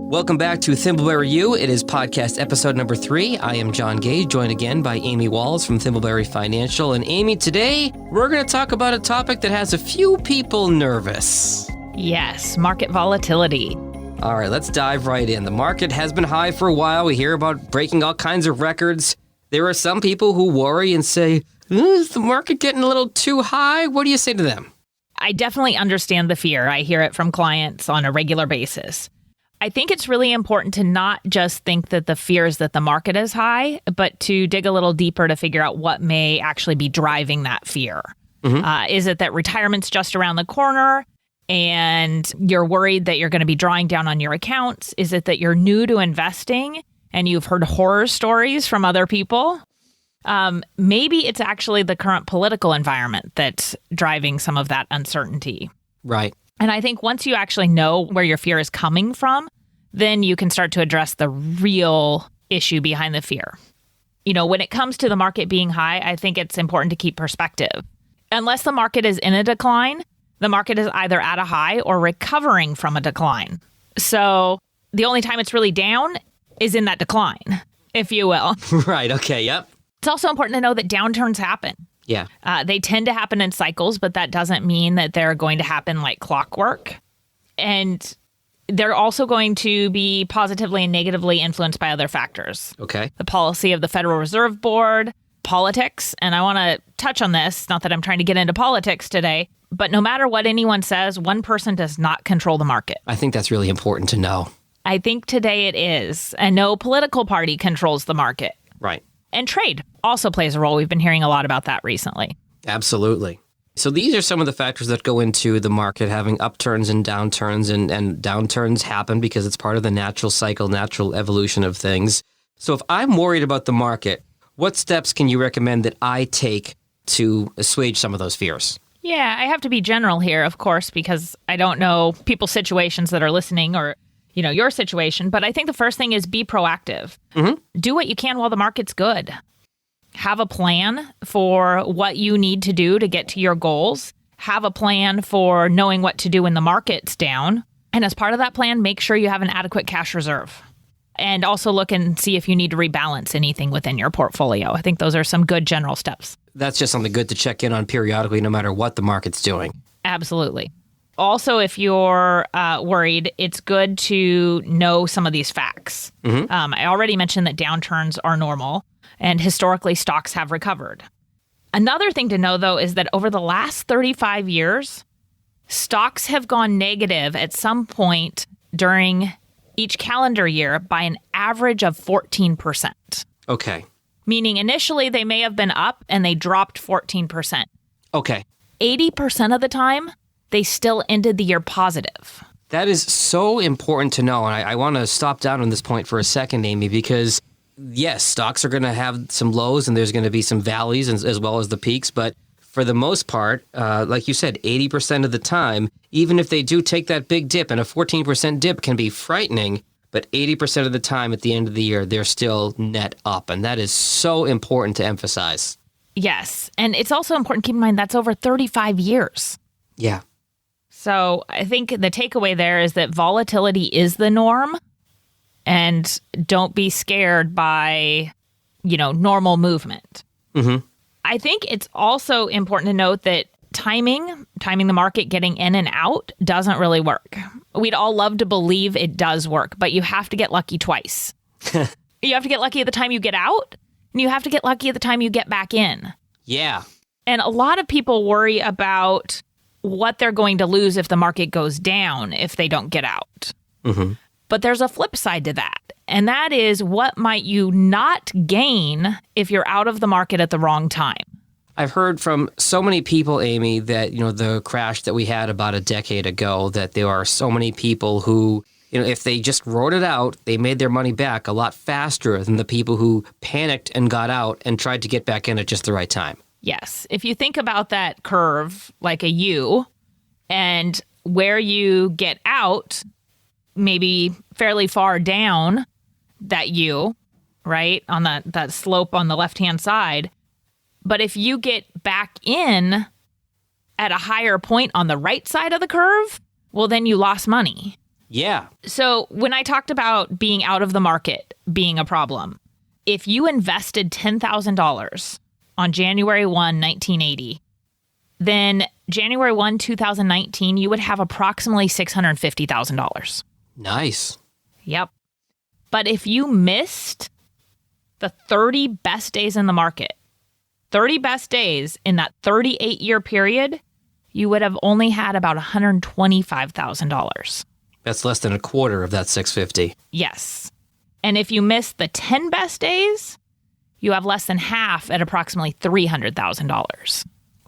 Welcome back to Thimbleberry U. It is podcast episode number 3. I am John Gage, joined again by Amy Walls from Thimbleberry Financial. And Amy, today we're going to talk about a topic that has a few people nervous. Yes, market volatility. All right, let's dive right in. The market has been high for a while. We hear about breaking all kinds of records. There are some people who worry and say, is the market getting a little too high? What do you say to them? I definitely understand the fear. I hear it from clients on a regular basis. I think it's really important to not just think that the fear is that the market is high, but to dig a little deeper to figure out what may actually be driving that fear. Is it that retirement's just around the corner and you're worried that you're going to be drawing down on your accounts? Is it that you're new to investing and you've heard horror stories from other people? Maybe it's actually the current political environment that's driving some of that uncertainty. Right. And I think once you actually know where your fear is coming from, then you can start to address the real issue behind the fear. You know, when it comes to the market being high, I think it's important to keep perspective. Unless the market is in a decline, the market is either at a high or recovering from a decline. So the only time it's really down is in that decline, if you will. Right. Okay. Yep. It's also important to know that downturns happen. Yeah. They tend to happen in cycles, but that doesn't mean that they're going to happen like clockwork. And they're also going to be positively and negatively influenced by other factors. Okay. The policy of the Federal Reserve Board, politics. And I want to touch on this, not that I'm trying to get into politics today, but no matter what anyone says, one person does not control the market. I think that's really important to know. I think today it is. And no political party controls the market. Right. And trade also plays a role. We've been hearing a lot about that recently. Absolutely. So these are some of the factors that go into the market having upturns and downturns, and downturns happen because it's part of the natural cycle, natural evolution of things. So if I'm worried about the market, what steps can you recommend that I take to assuage some of those fears? Yeah, I have to be general here, of course, because I don't know people's situations that are listening or your situation. But I think the first thing is be proactive. Do what you can while the market's good. Have a plan for what you need to do to get to your goals. Have a plan for knowing what to do when the market's down. And as part of that plan, make sure you have an adequate cash reserve. And also look and see if you need to rebalance anything within your portfolio. I think those are some good general steps. That's just something good to check in on periodically, no matter what the market's doing. Absolutely. Also, if you're worried, it's good to know some of these facts. I already mentioned that downturns are normal, and historically stocks have recovered. Another thing to know, though, is that over the last 35 years, stocks have gone negative at some point during each calendar year by an average of 14%. Okay. Meaning initially they may have been up and they dropped 14%. Okay. 80% of the time, they still ended the year positive. That is so important to know. And I want to stop down on this point for a second, Amy, because yes, stocks are going to have some lows and there's going to be some valleys as well as the peaks. But for the most part, like you said, 80% of the time, even if they do take that big dip, and a 14% dip can be frightening, but 80% of the time at the end of the year, they're still net up. And that is so important to emphasize. Yes. And it's also important to keep in mind that's over 35 years. Yeah. So I think the takeaway there is that volatility is the norm, and don't be scared by, normal movement. I think it's also important to note that timing the market, getting in and out doesn't really work. We'd all love to believe it does work, but you have to get lucky twice. You have to get lucky at the time you get out, and you have to get lucky at the time you get back in. Yeah. And a lot of people worry about what they're going to lose if the market goes down if they don't get out. But there's a flip side to that. And that is, what might you not gain if you're out of the market at the wrong time? I've heard from so many people, Amy, that, the crash that we had about a decade ago, that there are so many people who, if they just wrote it out, they made their money back a lot faster than the people who panicked and got out and tried to get back in at just the right time. Yes. If you think about that curve like a U, and where you get out, maybe fairly far down that U, right, on that slope on the left-hand side. But if you get back in at a higher point on the right side of the curve, well, then you lost money. Yeah. So when I talked about being out of the market being a problem, if you invested $10,000 on January 1, 1980, then January 1, 2019, you would have approximately $650,000. Nice. Yep. But if you missed the 30 best days in the market, 30 best days in that 38-year period, you would have only had about $125,000. That's less than a quarter of that 650. Yes. And if you miss the 10 best days, you have less than half at approximately $300,000.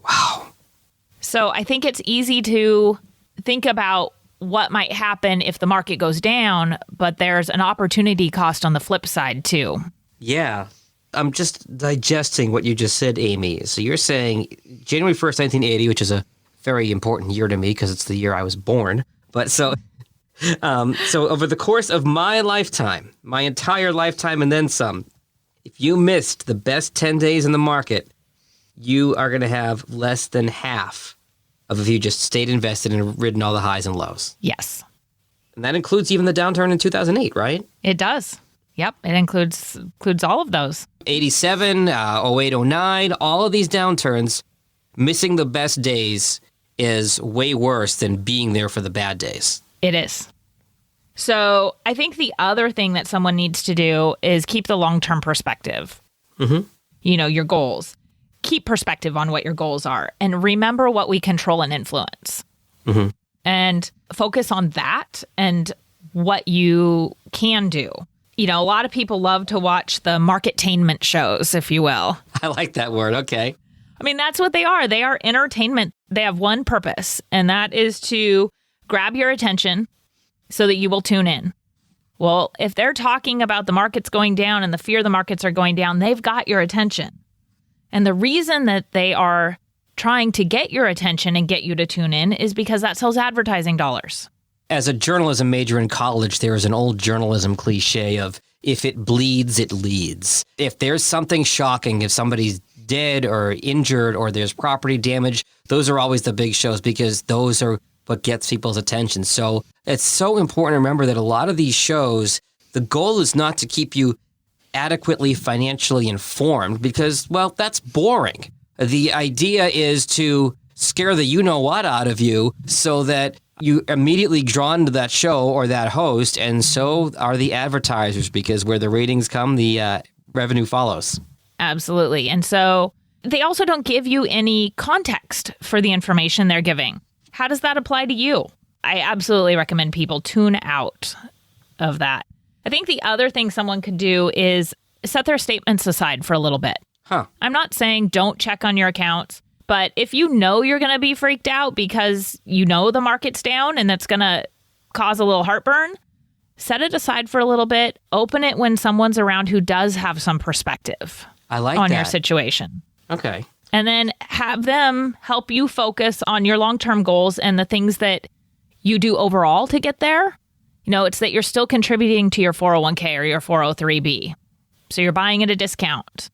Wow. So I think it's easy to think about what might happen if the market goes down, but there's an opportunity cost on the flip side too. Yeah. I'm just digesting what you just said, Amy. So you're saying January 1st, 1980, which is a very important year to me because it's the year I was born. But so over the course of my lifetime, my entire lifetime and then some, if you missed the best 10 days in the market, you are going to have less than half of if you just stayed invested and ridden all the highs and lows. Yes. And that includes even the downturn in 2008, right? It does. Yep. It includes all of those. 87, 08, 09, all of these downturns, missing the best days is way worse than being there for the bad days. It is. So I think the other thing that someone needs to do is keep the long-term perspective. Mm-hmm. You know, your goals. Keep perspective on what your goals are and remember what we control and influence. Mm-hmm. And focus on that and what you can do. You know, a lot of people love to watch the marketainment shows, if you will. I like that word. Okay. I mean, that's what they are. They are entertainment. They have one purpose, and that is to grab your attention so that you will tune in. Well, if they're talking about the markets going down and the fear the markets are going down, they've got your attention. And the reason that they are trying to get your attention and get you to tune in is because that sells advertising dollars. As a journalism major in college, there is an old journalism cliche of if it bleeds, it leads. If there's something shocking, if somebody's dead or injured or there's property damage, those are always the big shows because those are what gets people's attention. So it's so important to remember that a lot of these shows, the goal is not to keep you adequately financially informed because, well, that's boring. The idea is to scare the you-know-what out of you so that you immediately drawn to that show or that host, and so are the advertisers because where the ratings come, the revenue follows. Absolutely. And so they also don't give you any context for the information they're giving. How does that apply to you? I absolutely recommend people tune out of that. I think the other thing someone could do is set their statements aside for a little bit. I'm not saying don't check on your accounts, but if you know you're going to be freaked out because you know the market's down and that's going to cause a little heartburn, set it aside for a little bit. Open it when someone's around who does have some perspective on your situation. Okay. And then have them help you focus on your long-term goals and the things that you do overall to get there. You know, it's that you're still contributing to your 401k or your 403b. So you're buying at a discount,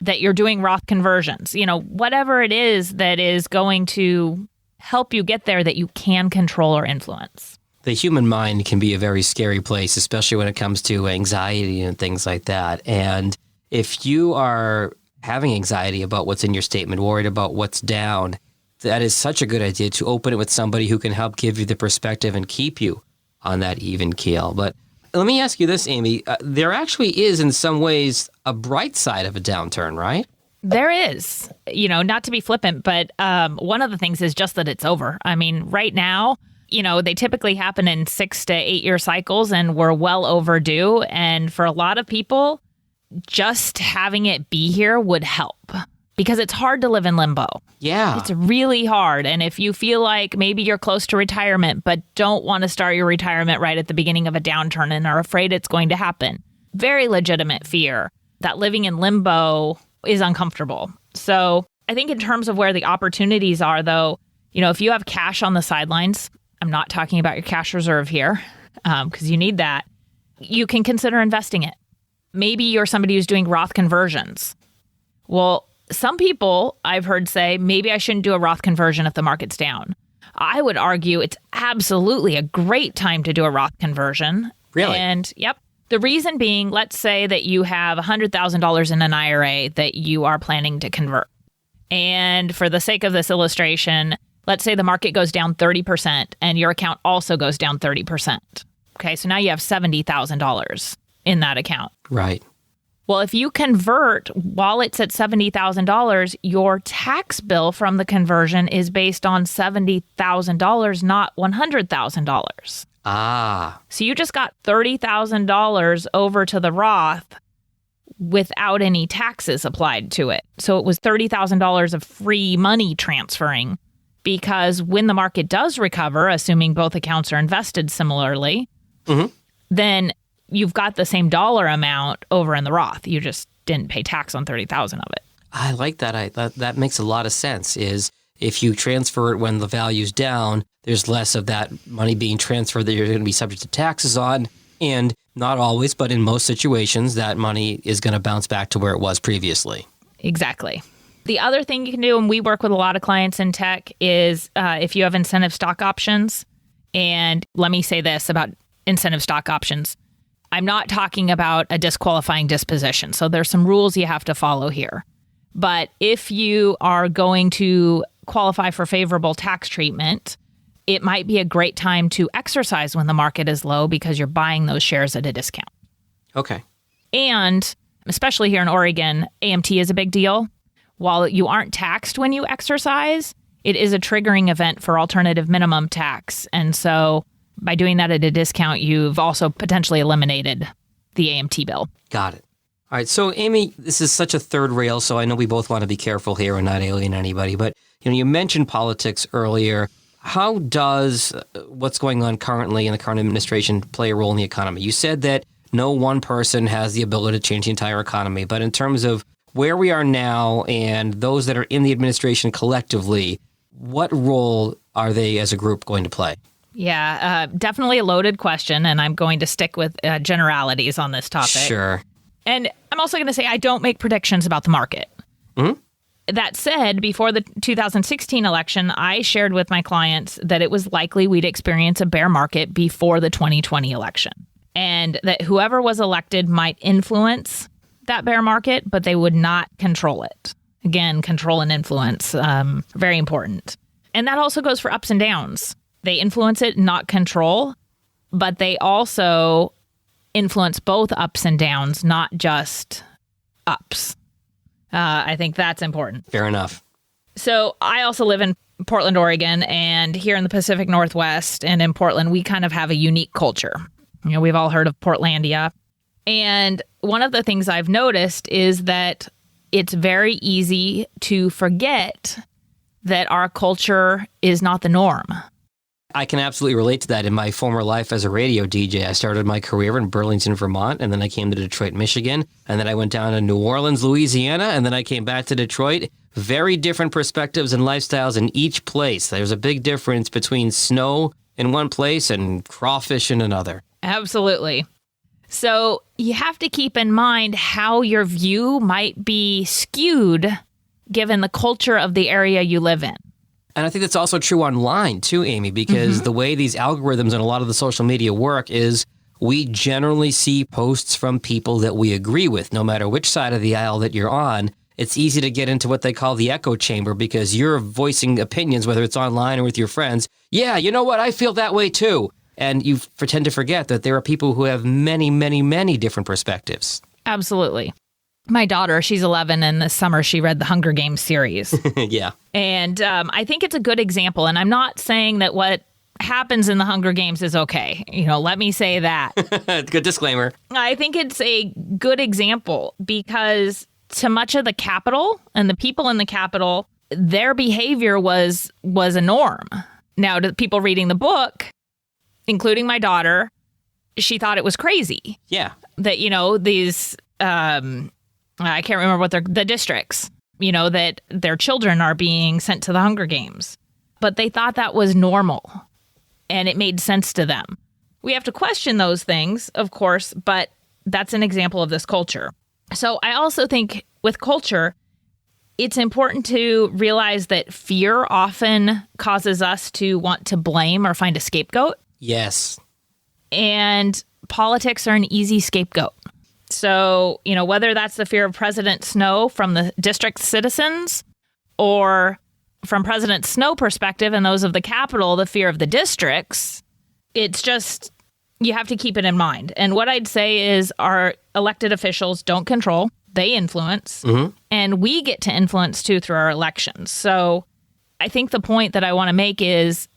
that you're doing Roth conversions, you know, whatever it is that is going to help you get there that you can control or influence. The human mind can be a very scary place, especially when it comes to anxiety and things like that. And if you are having anxiety about what's in your statement, worried about what's down, that is such a good idea to open it with somebody who can help give you the perspective and keep you on that even keel. But let me ask you this, Amy. There actually is, in some ways, a bright side of a downturn, right? There is. You know, not to be flippant, but one of the things is just that it's over. I mean, right now, you know, they typically happen in 6 to 8 year cycles, and we're well overdue. And for a lot of people, just having it be here would help because it's hard to live in limbo. Yeah. It's really hard. And if you feel like maybe you're close to retirement, but don't want to start your retirement right at the beginning of a downturn and are afraid it's going to happen, very legitimate fear that living in limbo is uncomfortable. So I think in terms of where the opportunities are, though, you know, if you have cash on the sidelines, I'm not talking about your cash reserve here because you need that. You can consider investing it. Maybe you're somebody who's doing Roth conversions. Well, some people I've heard say, maybe I shouldn't do a Roth conversion if the market's down. I would argue it's absolutely a great time to do a Roth conversion. Really? And yep. The reason being, let's say that you have $100,000 in an IRA that you are planning to convert. And for the sake of this illustration, let's say the market goes down 30% and your account also goes down 30%. Okay, so now you have $70,000 in that account. Right. Well, if you convert while it's at $70,000, your tax bill from the conversion is based on $70,000, not $100,000. Ah. So you just got $30,000 over to the Roth without any taxes applied to it. So it was $30,000 of free money transferring, because when the market does recover, assuming both accounts are invested similarly, then you've got the same dollar amount over in the Roth. You just didn't pay tax on $30,000 of it. I like that. That makes a lot of sense. Is if you transfer it when the value's down, there's less of that money being transferred that you're going to be subject to taxes on. And not always, but in most situations, that money is going to bounce back to where it was previously. Exactly. The other thing you can do, and we work with a lot of clients in tech, is if you have incentive stock options. And let me say this about incentive stock options. I'm not talking about a disqualifying disposition. So there's some rules you have to follow here. But if you are going to qualify for favorable tax treatment, it might be a great time to exercise when the market is low because you're buying those shares at a discount. Okay. And especially here in Oregon, AMT is a big deal. While you aren't taxed when you exercise, it is a triggering event for alternative minimum tax. And so by doing that at a discount, you've also potentially eliminated the AMT bill. Got it. All right. So, Amy, this is such a third rail, so I know we both want to be careful here and not alien anybody. But you mentioned politics earlier. How does what's going on currently in the current administration play a role in the economy? You said that no one person has the ability to change the entire economy. But in terms of where we are now and those that are in the administration collectively, what role are they as a group going to play? Yeah, definitely a loaded question, and I'm going to stick with generalities on this topic. Sure. And I'm also going to say I don't make predictions about the market. Mm-hmm. That said, before the 2016 election, I shared with my clients that it was likely we'd experience a bear market before the 2020 election, and that whoever was elected might influence that bear market, but they would not control it. Again, control and influence, very important. And that also goes for ups and downs. They influence it, not control, but they also influence both ups and downs, not just ups. I think that's important. Fair enough. So I also live in Portland, Oregon, and here in the Pacific Northwest and in Portland, we kind of have a unique culture. We've all heard of Portlandia. And one of the things I've noticed is that it's very easy to forget that our culture is not the norm. I can absolutely relate to that. In my former life as a radio DJ, I started my career in Burlington, Vermont, and then I came to Detroit, Michigan, and then I went down to New Orleans, Louisiana, and then I came back to Detroit. Very different perspectives and lifestyles in each place. There's a big difference between snow in one place and crawfish in another. Absolutely. So you have to keep in mind how your view might be skewed given the culture of the area you live in. And I think that's also true online too, Amy, because the way these algorithms and a lot of the social media work is we generally see posts from people that we agree with, no matter which side of the aisle that you're on. It's easy to get into what they call the echo chamber because you're voicing opinions, whether it's online or with your friends. Yeah, you know what? I feel that way too. And you tend to forget that there are people who have many, many, many different perspectives. Absolutely. My daughter, she's 11, and this summer she read the Hunger Games series. Yeah. And I think it's a good example. And I'm not saying that what happens in the Hunger Games is okay. Let me say that. Good disclaimer. I think it's a good example because to much of the Capitol and the people in the Capitol, their behavior was a norm. Now, to people reading the book, including my daughter, she thought it was crazy. Yeah. That, these... I can't remember what the districts, that their children are being sent to the Hunger Games. But they thought that was normal and it made sense to them. We have to question those things, of course, but that's an example of this culture. So I also think with culture, It's important to realize that fear often causes us to want to blame or find a scapegoat. Yes. And politics are an easy scapegoat. So, whether that's the fear of President Snow from the district citizens or from President Snow perspective and those of the Capitol, the fear of the districts, it's just, you have to keep it in mind. And what I'd say is our elected officials don't control, they influence, and we get to influence too through our elections. So I think the point that I want to make is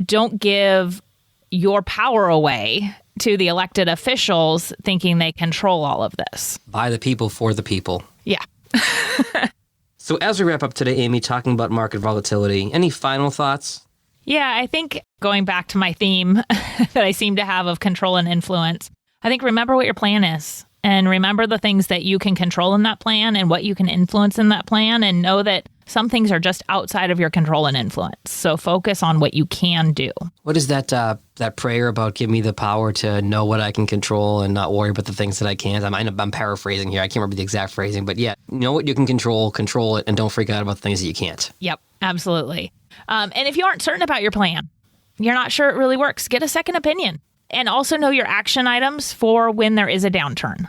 don't give your power away to the elected officials thinking they control all of this. By the people, for the people. Yeah. So as we wrap up today, Amy, talking about market volatility, any final thoughts? Yeah, I think going back to my theme that I seem to have of control and influence, I think remember what your plan is and remember the things that you can control in that plan and what you can influence in that plan, and know that some things are just outside of your control and influence. So focus on what you can do. What is that prayer about? Give me the power to know what I can control and not worry about the things that I can't. I'm paraphrasing here. I can't remember the exact phrasing, but yeah, know what you can control it, and don't freak out about the things that you can't. Yep, absolutely. And if you aren't certain about your plan, you're not sure it really works, get a second opinion. And also know your action items for when there is a downturn.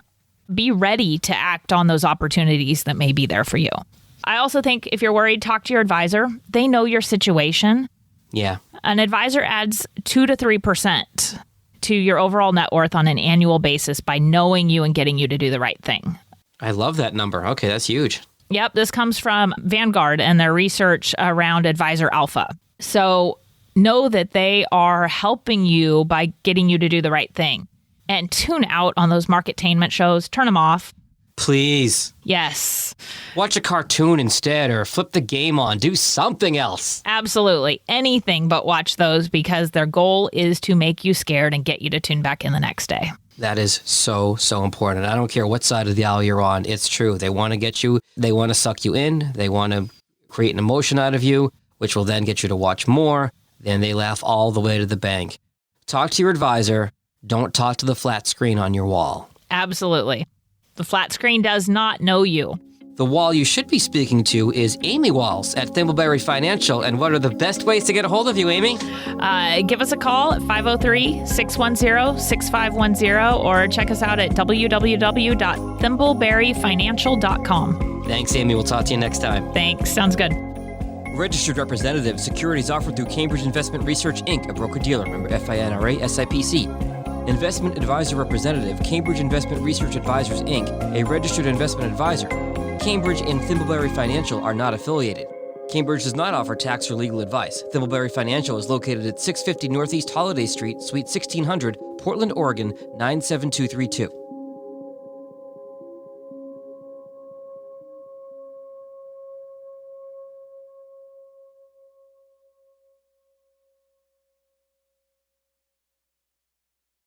Be ready to act on those opportunities that may be there for you. I also think if you're worried, talk to your advisor. They know your situation. Yeah. An advisor adds 2 to 3% to your overall net worth on an annual basis by knowing you and getting you to do the right thing. I love that number. Okay, that's huge. Yep, this comes from Vanguard and their research around Advisor Alpha. So know that they are helping you by getting you to do the right thing. And tune out on those marketainment shows. Turn them off. Please. Yes. Watch a cartoon instead, or flip the game on. Do something else. Absolutely. Anything but watch those, because their goal is to make you scared and get you to tune back in the next day. That is so, so important. I don't care what side of the aisle you're on. It's true. They want to get you. They want to suck you in. They want to create an emotion out of you, which will then get you to watch more. Then they laugh all the way to the bank. Talk to your advisor. Don't talk to the flat screen on your wall. Absolutely. The flat screen does not know you. The wall you should be speaking to is Amy Walls at Thimbleberry Financial. And what are the best ways to get a hold of you, Amy? Give us a call at 503-610-6510 or check us out at www.thimbleberryfinancial.com. Thanks, Amy. We'll talk to you next time. Thanks. Sounds good. Registered representative. Securities offered through Cambridge Investment Research, Inc., a broker-dealer. Member FINRA, SIPC. Investment advisor representative. Cambridge Investment Research Advisors, Inc., a registered investment advisor. Cambridge and Thimbleberry Financial are not affiliated. Cambridge does not offer tax or legal advice. Thimbleberry Financial is located at 650 Northeast Holiday Street, Suite 1600, Portland, Oregon, 97232.